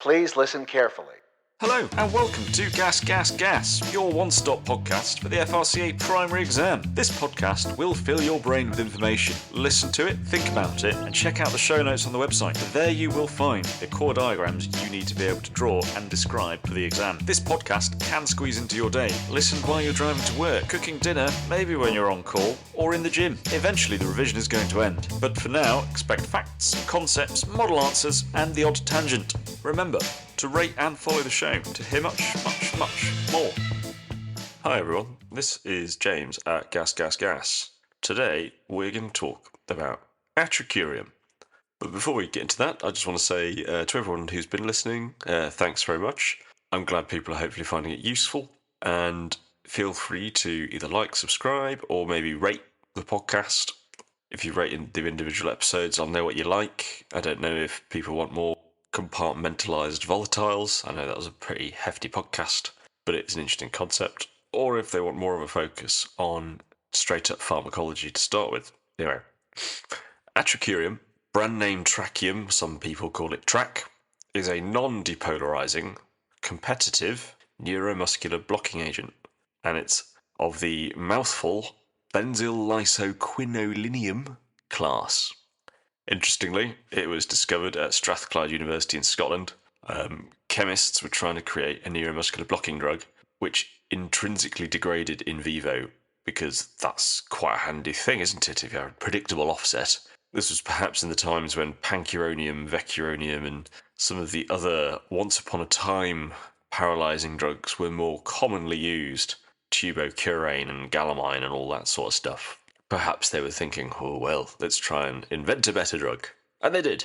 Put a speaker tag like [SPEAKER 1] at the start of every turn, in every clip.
[SPEAKER 1] Please listen carefully.
[SPEAKER 2] Hello and welcome to GasGasGas, your one-stop podcast for the FRCA Primary Exam. This podcast will fill your brain with information. Listen to it, think about it, and check out the show notes on the website. There you will find the core diagrams you need to be able to draw and describe for the exam. This podcast can squeeze into your day. Listen while you're driving to work, cooking dinner, maybe when you're on call, or in the gym. Eventually the revision is going to end. But for now, expect facts, concepts, model answers, and the odd tangent. Remember to rate and follow the show to hear much more. Hi everyone, this is James at GasGasGas. Today we're going to talk about Atracurium. But before we get into that, I just want to say to everyone who's been listening, thanks very much. I'm glad people are hopefully finding it useful, and feel free to either like, subscribe, or maybe rate the podcast. If you rate the individual episodes, I'll know what you like. I don't know if people want more compartmentalized volatiles. I know that was a pretty hefty podcast, but it's an interesting concept. Or if they want more of a focus on straight up pharmacology to start with. Anyway, Atracurium, brand name Trachium, some people call it Trac, is a non-depolarizing, competitive neuromuscular blocking agent, and it's of the mouthful Benzylisoquinolinium class. Interestingly, it was discovered at Strathclyde University in Scotland. Chemists were trying to create a neuromuscular blocking drug, which intrinsically degraded in vivo, because that's quite a handy thing, isn't it, if you have a predictable offset. This was perhaps in the times when pancuronium, vecuronium, and some of the other once-upon-a-time paralysing drugs were more commonly used, tubocurane and galamine and all that sort of stuff. Perhaps they were thinking, oh well, let's try and invent a better drug. And they did.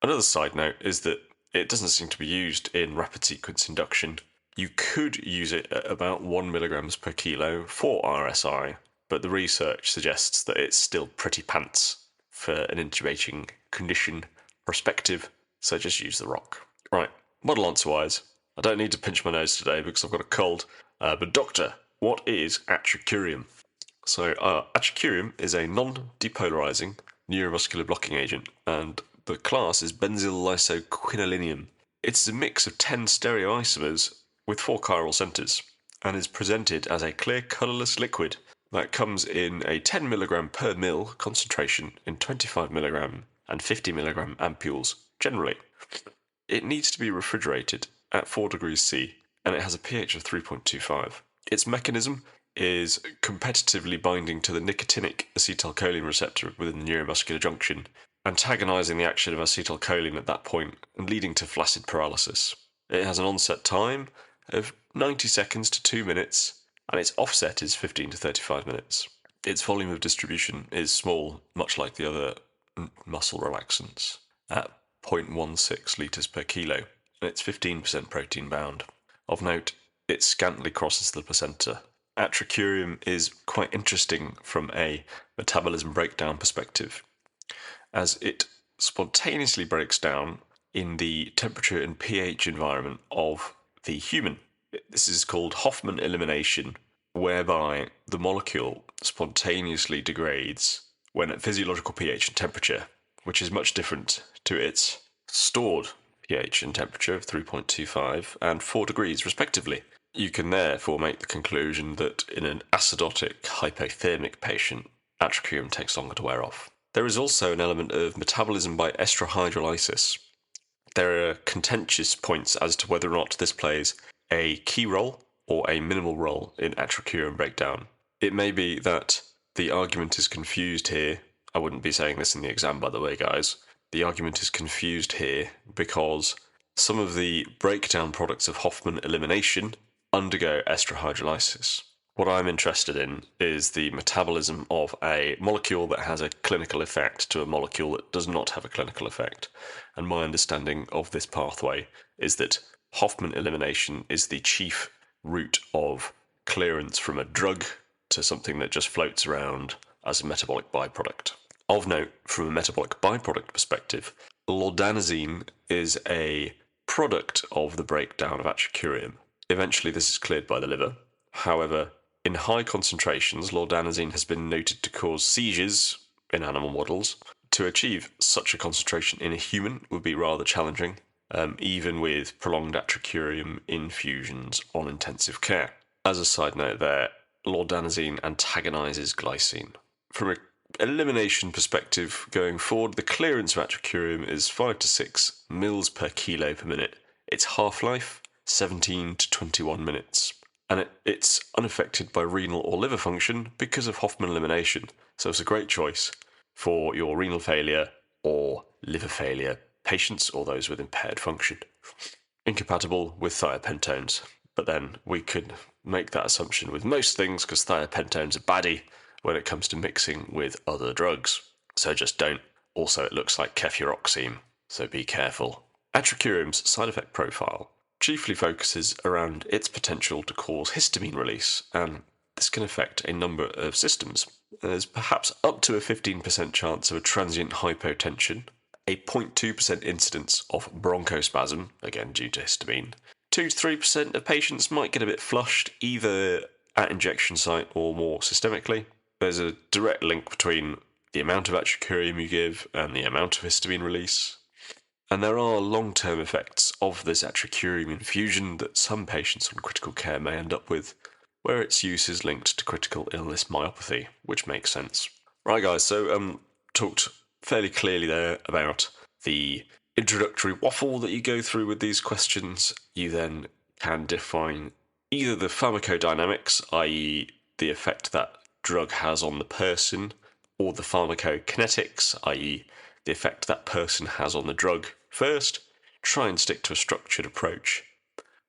[SPEAKER 2] Another side note is that it doesn't seem to be used in rapid sequence induction. You could use it at about 1 milligrams per kilo for RSI, but the research suggests that it's still pretty pants for an intubating condition perspective, so just use the rock. Right, model answer-wise, I don't need to pinch my nose today because I've got a cold, but doctor, what is Atracurium? So, Atracurium is a non-depolarizing neuromuscular blocking agent, and the class is Benzylisoquinolinium. It's a mix of 10 stereoisomers with 4 chiral centers, and is presented as a clear colourless liquid that comes in a 10 mg per ml concentration in 25 mg and 50 mg ampules, generally. It needs to be refrigerated at 4 degrees C, and it has a pH of 3.25. Its mechanism is competitively binding to the nicotinic acetylcholine receptor within the neuromuscular junction, antagonising the action of acetylcholine at that point and leading to flaccid paralysis. It has an onset time of 90 seconds to 2 minutes, and its offset is 15 to 35 minutes. Its volume of distribution is small, much like the other muscle relaxants, at 0.16 litres per kilo, and it's 15% protein bound. Of note, it scantily crosses the placenta. Atracurium is quite interesting from a metabolism breakdown perspective, as it spontaneously breaks down in the temperature and pH environment of the human. This is called Hofmann elimination, whereby the molecule spontaneously degrades when at physiological pH and temperature, which is much different to its stored pH and temperature of 3.25 and 4 degrees respectively. You can therefore make the conclusion that in an acidotic hypothermic patient, Atracurium takes longer to wear off. There is also an element of metabolism by esterhydrolysis. There are contentious points as to whether or not this plays a key role or a minimal role in Atracurium breakdown. It may be that the argument is confused here. I wouldn't be saying this in the exam, by the way, guys. The argument is confused here because some of the breakdown products of Hofmann elimination undergo esterhydrolysis. What I'm interested in is the metabolism of a molecule that has a clinical effect to a molecule that does not have a clinical effect. And my understanding of this pathway is that Hofmann elimination is the chief route of clearance from a drug to something that just floats around as a metabolic byproduct. Of note, from a metabolic byproduct perspective, laudanosine is a product of the breakdown of Atracurium. Eventually this is cleared by the liver. However, in high concentrations, laudanosine has been noted to cause seizures in animal models. To achieve such a concentration in a human would be rather challenging, even with prolonged Atracurium infusions on intensive care. As a side note there, lordarazine antagonises glycine. From an elimination perspective going forward, the clearance of Atracurium is 5 to 6 mils per kilo per minute. Its half-life, 17 to 21 minutes. And it's unaffected by renal or liver function because of Hoffman elimination. So it's a great choice for your renal failure or liver failure patients or those with impaired function. Incompatible with thiopentones. But then we could make that assumption with most things because thiopentones are baddie when it comes to mixing with other drugs. So just don't. Also, it looks like cefuroxime, so be careful. Atracurium's side effect profile chiefly focuses around its potential to cause histamine release, and this can affect a number of systems. There's perhaps up to a 15% chance of a transient hypotension, a 0.2% incidence of bronchospasm, again due to histamine. 2 to 3% of patients might get a bit flushed, either at injection site or more systemically. There's a direct link between the amount of Atracurium you give and the amount of histamine release. And there are long-term effects of this Atracurium infusion that some patients on critical care may end up with, where its use is linked to critical illness myopathy, which makes sense. Right, guys, so talked fairly clearly there about the introductory waffle that you go through with these questions. You then can define either the pharmacodynamics, i.e. the effect that drug has on the person, or the pharmacokinetics, i.e. the effect that person has on the drug first. Try and stick to a structured approach.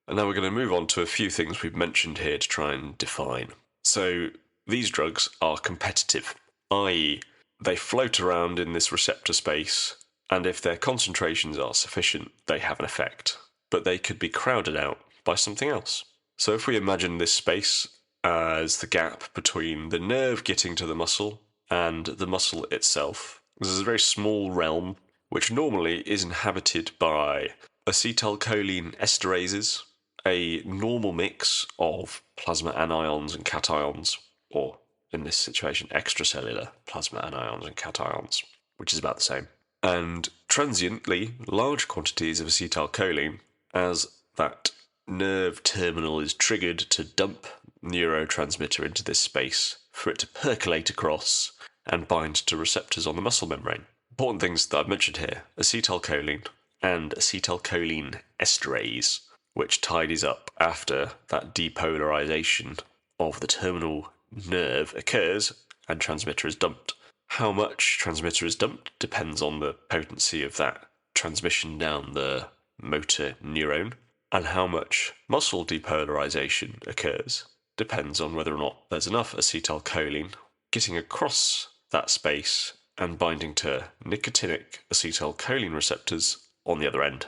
[SPEAKER 2] And now we're going to move on to a few things we've mentioned here to try and define. So these drugs are competitive, i.e. they float around in this receptor space, and if their concentrations are sufficient, they have an effect. But they could be crowded out by something else. So if we imagine this space as the gap between the nerve getting to the muscle and the muscle itself, this is a very small realm which normally is inhabited by acetylcholine esterases, a normal mix of plasma anions and cations, or in this situation, extracellular plasma anions and cations, which is about the same, and transiently large quantities of acetylcholine as that nerve terminal is triggered to dump neurotransmitter into this space for it to percolate across and bind to receptors on the muscle membrane. Important things that I've mentioned here: acetylcholine and acetylcholine esterase, which tidies up after that depolarization of the terminal nerve occurs and transmitter is dumped. How much transmitter is dumped depends on the potency of that transmission down the motor neuron, and how much muscle depolarization occurs depends on whether or not there's enough acetylcholine getting across that space and binding to nicotinic acetylcholine receptors on the other end.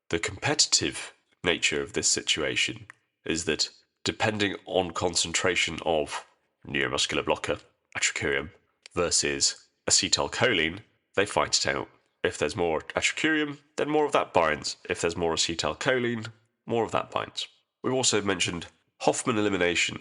[SPEAKER 2] The competitive nature of this situation is that depending on concentration of neuromuscular blocker, Atracurium, versus acetylcholine, they fight it out. If there's more Atracurium, then more of that binds. If there's more acetylcholine, more of that binds. We've also mentioned Hoffman elimination.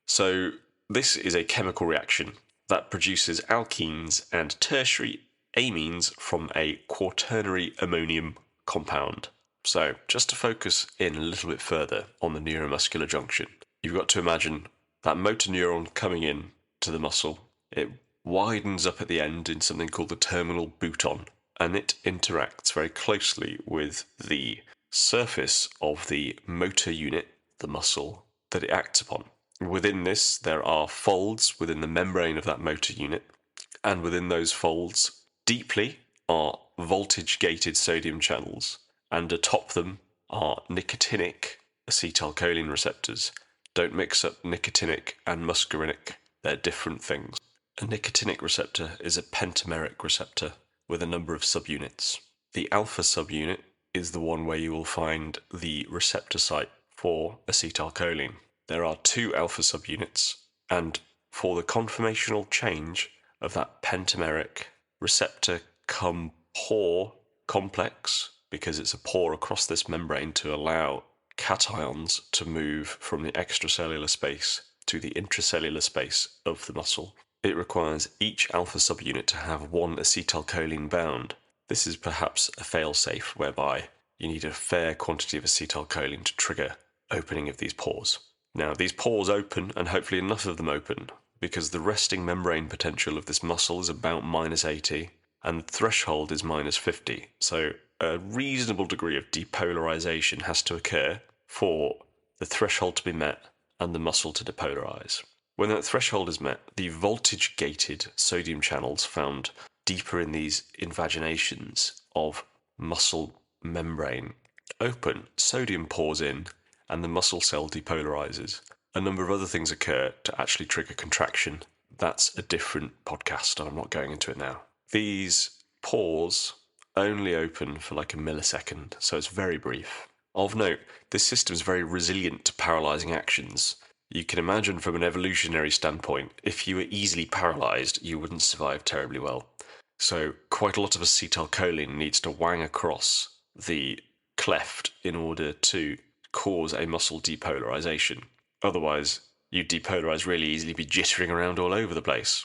[SPEAKER 2] So this is a chemical reaction that produces alkenes and tertiary amines from a quaternary ammonium compound. So just to focus in a little bit further on the neuromuscular junction, you've got to imagine that motor neuron coming in to the muscle. It widens up at the end in something called the terminal bouton, and it interacts very closely with the surface of the motor unit, the muscle, that it acts upon. Within this, there are folds within the membrane of that motor unit, and within those folds, deeply, are voltage-gated sodium channels, and atop them are nicotinic acetylcholine receptors. Don't mix up nicotinic and muscarinic. They're different things. A nicotinic receptor is a pentameric receptor with a number of subunits. The alpha subunit is the one where you will find the receptor site for acetylcholine. There are 2 alpha subunits, and for the conformational change of that pentameric receptor come pore complex, because it's a pore across this membrane to allow cations to move from the extracellular space to the intracellular space of the muscle. It requires each alpha subunit to have 1 acetylcholine bound. This is perhaps a fail-safe whereby you need a fair quantity of acetylcholine to trigger opening of these pores. Now, these pores open, and hopefully enough of them open, because the resting membrane potential of this muscle is about -80, and the threshold is -50. So a reasonable degree of depolarization has to occur for the threshold to be met and the muscle to depolarize. When that threshold is met, the voltage-gated sodium channels found deeper in these invaginations of muscle membrane open, sodium pours in, and the muscle cell depolarizes. A number of other things occur to actually trigger contraction. That's a different podcast, and I'm not going into it now. These pores only open for like a millisecond, so it's very brief. Of note, this system is very resilient to paralyzing actions. You can imagine from an evolutionary standpoint, if you were easily paralyzed, you wouldn't survive terribly well. So quite a lot of acetylcholine needs to wang across the cleft in order to cause a muscle depolarization. Otherwise, you'd depolarize really easily, be jittering around all over the place,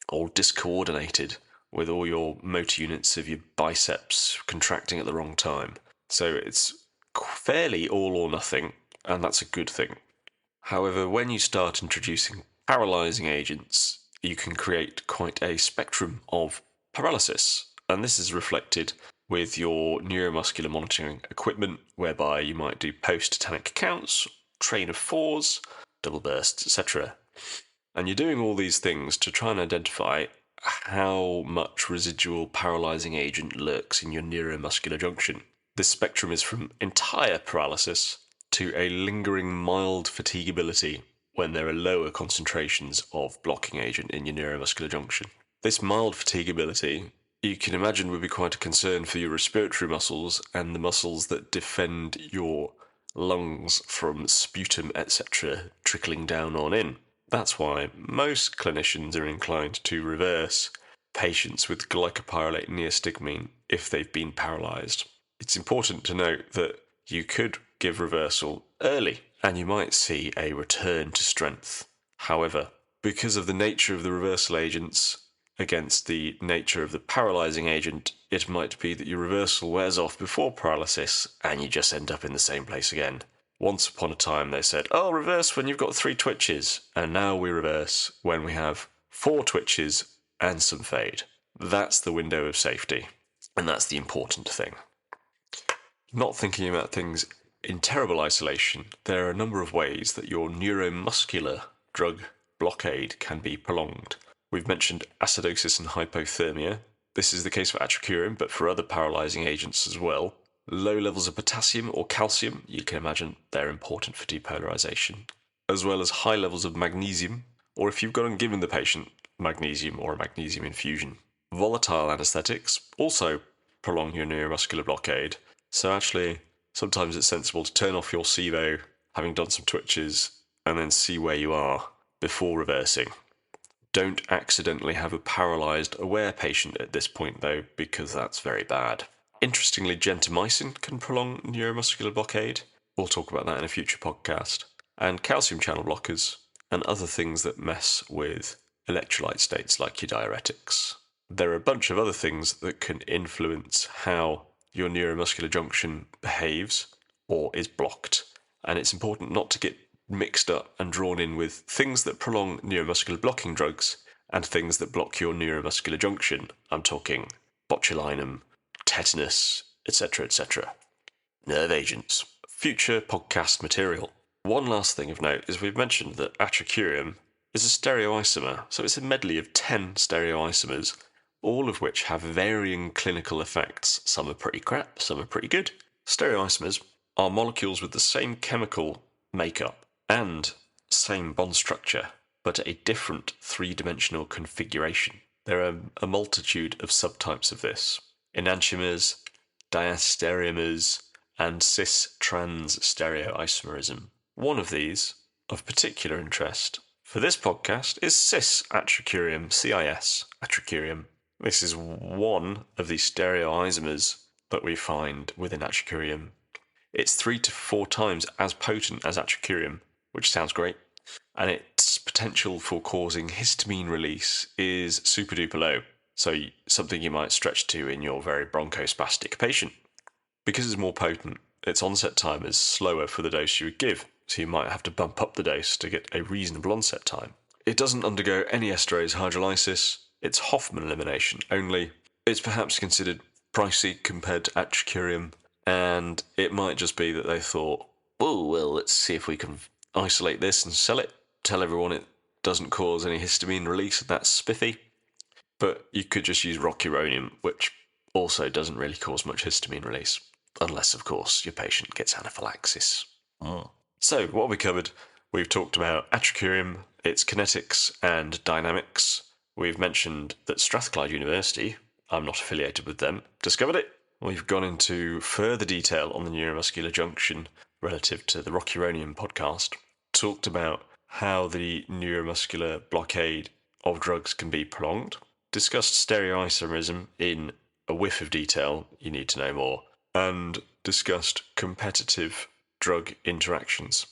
[SPEAKER 2] all discoordinated, with all your motor units of your biceps contracting at the wrong time. So it's fairly all or nothing, and that's a good thing. However, when you start introducing paralyzing agents, you can create quite a spectrum of paralysis, and this is reflected with your neuromuscular monitoring equipment, whereby you might do post-tetanic counts, train of fours, double bursts, etc. And you're doing all these things to try and identify how much residual paralyzing agent lurks in your neuromuscular junction. This spectrum is from entire paralysis to a lingering mild fatigability when there are lower concentrations of blocking agent in your neuromuscular junction. This mild fatigability, you can imagine, would be quite a concern for your respiratory muscles and the muscles that defend your lungs from sputum, etc., trickling down on in. That's why most clinicians are inclined to reverse patients with glycopyrrolate neostigmine if they've been paralysed. It's important to note that you could give reversal early and you might see a return to strength. However, because of the nature of the reversal agents against the nature of the paralysing agent, it might be that your reversal wears off before paralysis and you just end up in the same place again. Once upon a time they said, oh, reverse when you've got 3 twitches, and now we reverse when we have 4 twitches and some fade. That's the window of safety, and that's the important thing. Not thinking about things in terrible isolation, there are a number of ways that your neuromuscular drug blockade can be prolonged. We've mentioned acidosis and hypothermia. This is the case for Atracurium, but for other paralysing agents as well. Low levels of potassium or calcium, you can imagine they're important for depolarization, as well as high levels of magnesium, or if you've gone and given the patient magnesium or a magnesium infusion. Volatile anaesthetics also prolong your neuromuscular blockade, so actually sometimes it's sensible to turn off your SIBO, having done some twitches, and then see where you are before reversing. Don't accidentally have a paralysed aware patient at this point though, because that's very bad. Interestingly, gentamicin can prolong neuromuscular blockade. We'll talk about that in a future podcast. And calcium channel blockers and other things that mess with electrolyte states like your diuretics. There are a bunch of other things that can influence how your neuromuscular junction behaves or is blocked. And it's important not to get mixed up and drawn in with things that prolong neuromuscular blocking drugs and things that block your neuromuscular junction. I'm talking botulinum, tetanus, etc., etc. Nerve agents. Future podcast material. One last thing of note is we've mentioned that Atracurium is a stereoisomer, so it's a medley of 10 stereoisomers, all of which have varying clinical effects. Some are pretty crap, some are pretty good. Stereoisomers are molecules with the same chemical makeup and same bond structure, but a different 3-dimensional configuration. There are a multitude of subtypes of this. Enantiomers, diastereomers, and cis-trans stereoisomerism. One of these, of particular interest for this podcast, is cis-Atracurium, CIS Atracurium. This is one of the stereoisomers that we find within Atracurium. It's 3 to 4 times as potent as Atracurium, which sounds great, and its potential for causing histamine release is super duper low, so something you might stretch to in your very bronchospastic patient. Because it's more potent, its onset time is slower for the dose you would give, so you might have to bump up the dose to get a reasonable onset time. It doesn't undergo any esterase hydrolysis, it's Hoffman elimination only. It's perhaps considered pricey compared to Atracurium, and it might just be that they thought, oh, well, let's see if we can isolate this and sell it, tell everyone it doesn't cause any histamine release, and that's spiffy. But you could just use rocuronium, which also doesn't really cause much histamine release, unless, of course, your patient gets anaphylaxis. So, what have we covered? We've talked about Atracurium, its kinetics and dynamics. We've mentioned that Strathclyde University, I'm not affiliated with them, discovered it. We've gone into further detail on the neuromuscular junction relative to the rocuronium podcast, talked about how the neuromuscular blockade of drugs can be prolonged, discussed stereoisomerism in a whiff of detail, you need to know more, and discussed competitive drug interactions.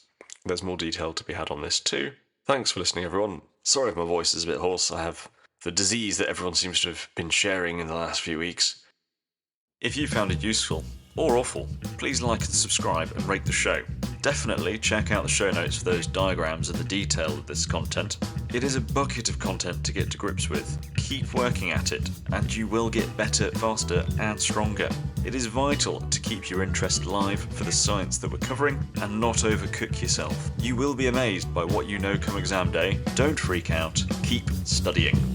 [SPEAKER 2] There's more detail to be had on this too. Thanks for listening, everyone. Sorry if my voice is a bit hoarse. I have the disease that everyone seems to have been sharing in the last few weeks. If you found it useful or awful, please like and subscribe and rate the show. Definitely check out the show notes for those diagrams and the detail of this content. It is a bucket of content to get to grips with. Keep working at it, and you will get better, faster, and stronger. It is vital to keep your interest alive for the science that we're covering and not overcook yourself. You will be amazed by what you know come exam day. Don't freak out. Keep studying.